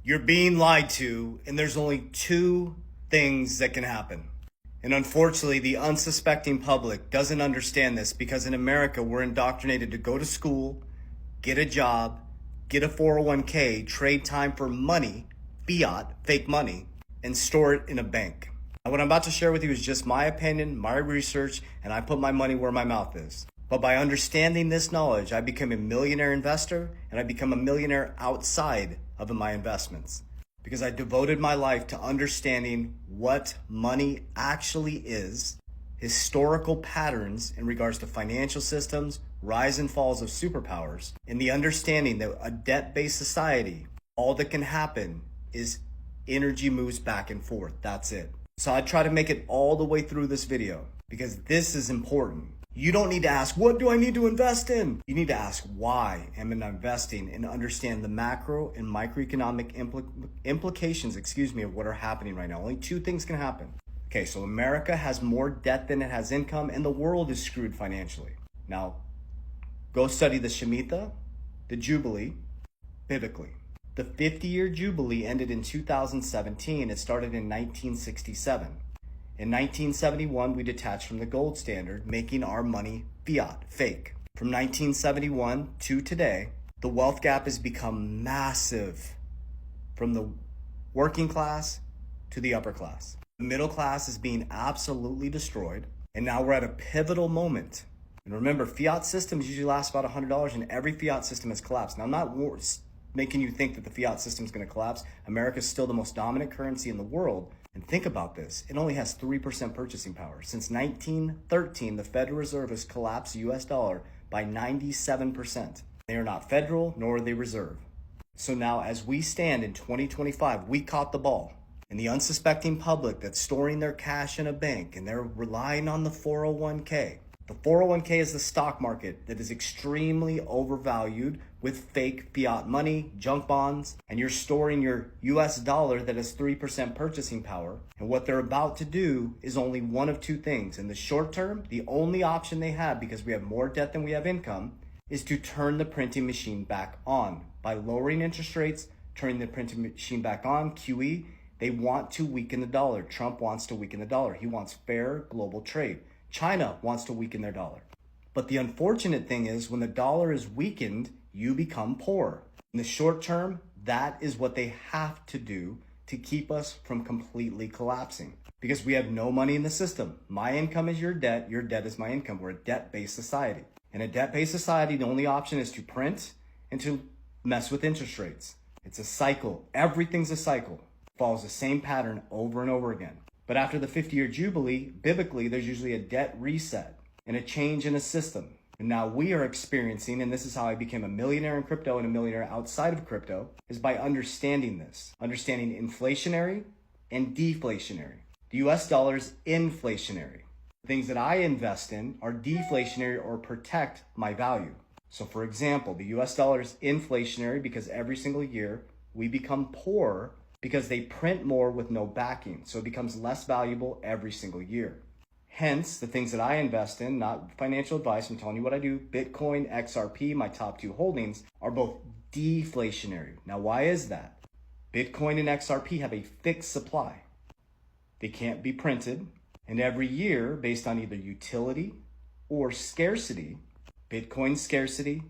You're being lied to, and there's only two things that can happen. And unfortunately, the unsuspecting public doesn't understand this because in America, we're indoctrinated to go to school, get a job, get a 401k, trade time for money, fiat, fake money, and store it in a bank. Now, what I'm about to share with you is just my opinion, my research, and I put my money where my mouth is. But by understanding this knowledge, I become a millionaire investor and I become a millionaire outside of my investments because I devoted my life to understanding what money actually is, historical patterns in regards to financial systems, rise and falls of superpowers, and the understanding that a debt-based society, all that can happen is energy moves back and forth. That's it. So I try to make it all the way through this video because this is important. You don't need to ask, what do I need to invest in? You need to ask, why am I investing, and understand the macro and microeconomic implications, of what are happening right now. Only two things can happen. Okay, so America has more debt than it has income, and the world is screwed financially. Now, go study the Shemitah, the Jubilee, biblically. The 50-year Jubilee ended in 2017. It started in 1967. In 1971, we detached from the gold standard, making our money fiat, fake. From 1971 to today, the wealth gap has become massive from the working class to the upper class. The middle class is being absolutely destroyed, and now we're at a pivotal moment. And remember, fiat systems usually last about $100, and every fiat system has collapsed. Now, I'm not making you think that the fiat system is going to collapse. America is still the most dominant currency in the world. And think about this, it only has 3% purchasing power. Since 1913, the Federal Reserve has collapsed the US dollar by 97%. They are not federal, nor are they reserve. So now as we stand in 2025, we caught the ball. And the unsuspecting public that's storing their cash in a bank and they're relying on the 401k. The 401k is the stock market that is extremely overvalued with fake fiat money, junk bonds, and you're storing your US dollar that has 3% purchasing power. And what they're about to do is only one of two things. In the short term, the only option they have, because we have more debt than we have income, is to turn the printing machine back on. By lowering interest rates, turning the printing machine back on, QE, they want to weaken the dollar. Trump wants to weaken the dollar. He wants fair global trade. China wants to weaken their dollar. But the unfortunate thing is when the dollar is weakened, you become poor. In the short term, that is what they have to do to keep us from completely collapsing because we have no money in the system. My income is your debt is my income. We're a debt-based society. In a debt-based society, the only option is to print and to mess with interest rates. It's a cycle. Everything's a cycle. It follows the same pattern over and over again. But after the 50-year Jubilee, biblically, there's usually a debt reset and a change in a system. And now we are experiencing, and this is how I became a millionaire in crypto and a millionaire outside of crypto, is by understanding this. Understanding inflationary and deflationary. The US dollar is inflationary. Things that I invest in are deflationary or protect my value. So for example, the US dollar is inflationary because every single year we become poorer because they print more with no backing. So it becomes less valuable every single year. Hence, the things that I invest in, not financial advice, I'm telling you what I do, Bitcoin, XRP, my top two holdings, are both deflationary. Now, why is that? Bitcoin and XRP have a fixed supply. They can't be printed. And every year, based on either utility or scarcity, Bitcoin scarcity,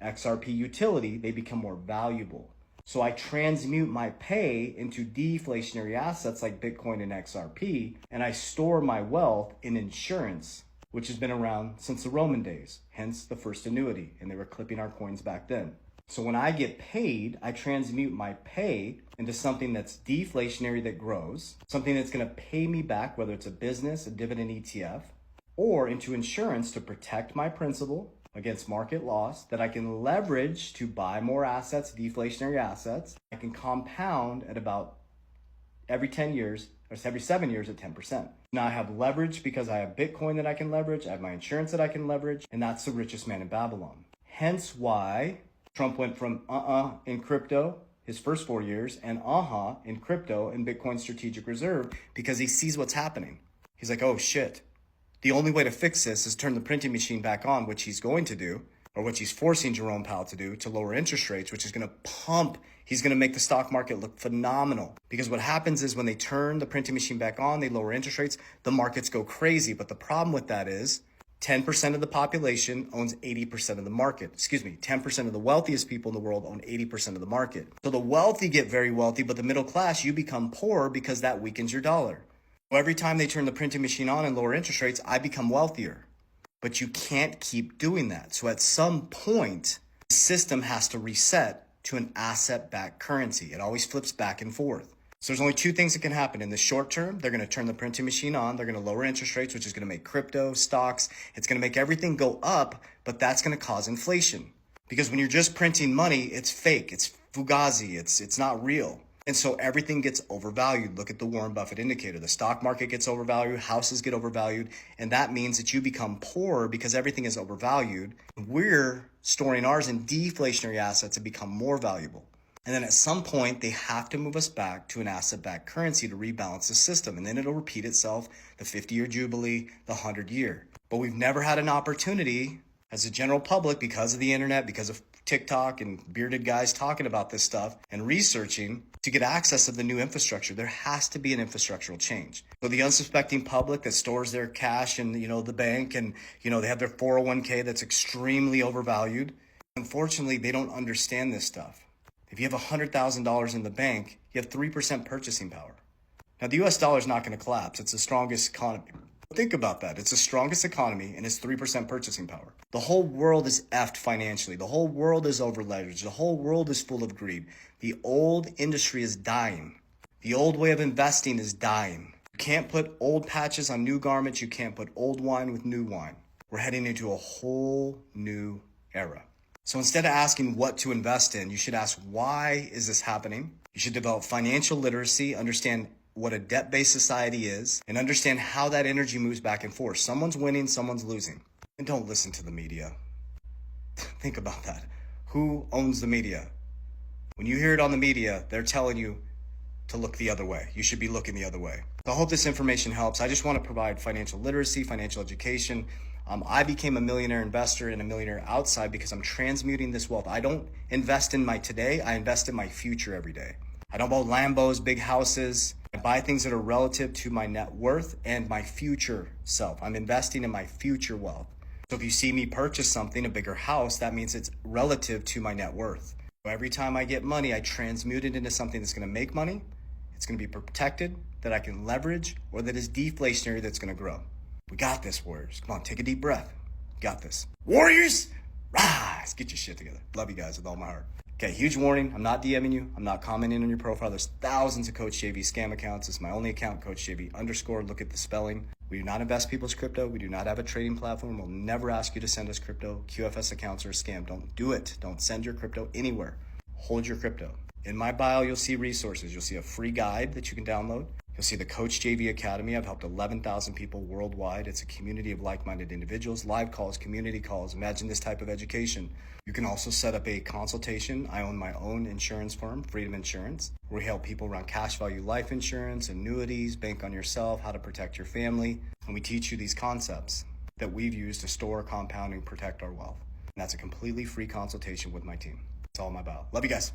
XRP utility, they become more valuable. So I transmute my pay into deflationary assets like Bitcoin and XRP, and I store my wealth in insurance, which has been around since the Roman days, hence the first annuity, and they were clipping our coins back then. So when I get paid, I transmute my pay into something that's deflationary that grows, something that's going to pay me back, whether it's a business, a dividend ETF, or into insurance to protect my principal against market loss that I can leverage to buy more assets, deflationary assets. I can compound at about every 10 years, or every 7 years at 10%. Now I have leverage because I have Bitcoin that I can leverage, I have my insurance that I can leverage, and that's the richest man in Babylon. Hence why Trump went from in crypto his first 4 years and in crypto and Bitcoin strategic reserve because he sees what's happening. He's like, oh shit. The only way to fix this is turn the printing machine back on, which he's going to do, or which he's forcing Jerome Powell to do, to lower interest rates, which is going to pump He's going to make the stock market look phenomenal, because what happens is when they turn the printing machine back on, they lower interest rates, the markets go crazy. But the problem with that is 10% of the population owns 80% of the market. 10% of the wealthiest people in the world own 80% of the market. So the wealthy get very wealthy, but the middle class, you become poor because that weakens your dollar. So every time they turn the printing machine on and lower interest rates, I become wealthier. But you can't keep doing that. So at some point, the system has to reset to an asset-backed currency. It always flips back and forth. So there's only two things that can happen. In the short term, they're going to turn the printing machine on. They're going to lower interest rates, which is going to make crypto, stocks. It's going to make everything go up, but that's going to cause inflation. Because when you're just printing money, it's fake. It's fugazi. It's not real. And so everything gets overvalued. Look at the Warren Buffett indicator. The stock market gets overvalued. Houses get overvalued. And that means that you become poorer because everything is overvalued. We're storing ours in deflationary assets to become more valuable. And then at some point, they have to move us back to an asset-backed currency to rebalance the system. And then it'll repeat itself, the 50-year jubilee, the 100-year. But we've never had an opportunity as a general public, because of the internet, because of TikTok and bearded guys talking about this stuff and researching, to get access to the new infrastructure. There has to be an infrastructural change. So the unsuspecting public that stores their cash in, the bank, and, they have their 401k that's extremely overvalued. Unfortunately, they don't understand this stuff. If you have $100,000 in the bank, you have 3% purchasing power. Now, the US dollar is not going to collapse. It's the strongest economy. Think about that. It's the strongest economy and it's 3% purchasing power. The whole world is effed financially. The whole world is over leveraged. The whole world is full of greed. The old industry is dying. The old way of investing is dying. You can't put old patches on new garments. You can't put old wine with new wine. We're heading into a whole new era. So instead of asking what to invest in, you should ask, why is this happening? You should develop financial literacy, understand what a debt-based society is, and understand how that energy moves back and forth. Someone's winning, someone's losing. And don't listen to the media. Think about that. Who owns the media? When you hear it on the media, they're telling you to look the other way. You should be looking the other way. So I hope this information helps. I just want to provide financial literacy, financial education. I became a millionaire investor and a millionaire outside because I'm transmuting this wealth. I don't invest in my today, I invest in my future every day. I don't buy Lambos, big houses. I buy things that are relative to my net worth and my future self. I'm investing in my future wealth. So if you see me purchase something, a bigger house, that means it's relative to my net worth. So every time I get money, I transmute it into something that's going to make money, it's going to be protected, that I can leverage, or that is deflationary, that's going to grow. We got this, Warriors. Come on, take a deep breath. Got this. Warriors, rise. Get your shit together. Love you guys with all my heart. Okay, huge warning. I'm not DMing you. I'm not commenting on your profile. There's thousands of Coach JV scam accounts. It's my only account, Coach JV _ Look at the spelling. We do not invest people's crypto. We do not have a trading platform. We'll never ask you to send us crypto. QFS accounts are a scam. Don't do it. Don't send your crypto anywhere. Hold your crypto. In my bio, you'll see resources. You'll see a free guide that you can download. You'll see the Coach JV Academy. I've helped 11,000 people worldwide. It's a community of like-minded individuals, live calls, community calls. Imagine this type of education. You can also set up a consultation. I own my own insurance firm, Freedom Insurance, where we help people around cash value life insurance, annuities, bank on yourself, how to protect your family. And we teach you these concepts that we've used to store, compound, and protect our wealth. And that's a completely free consultation with my team. It's all in my bio. Love you guys.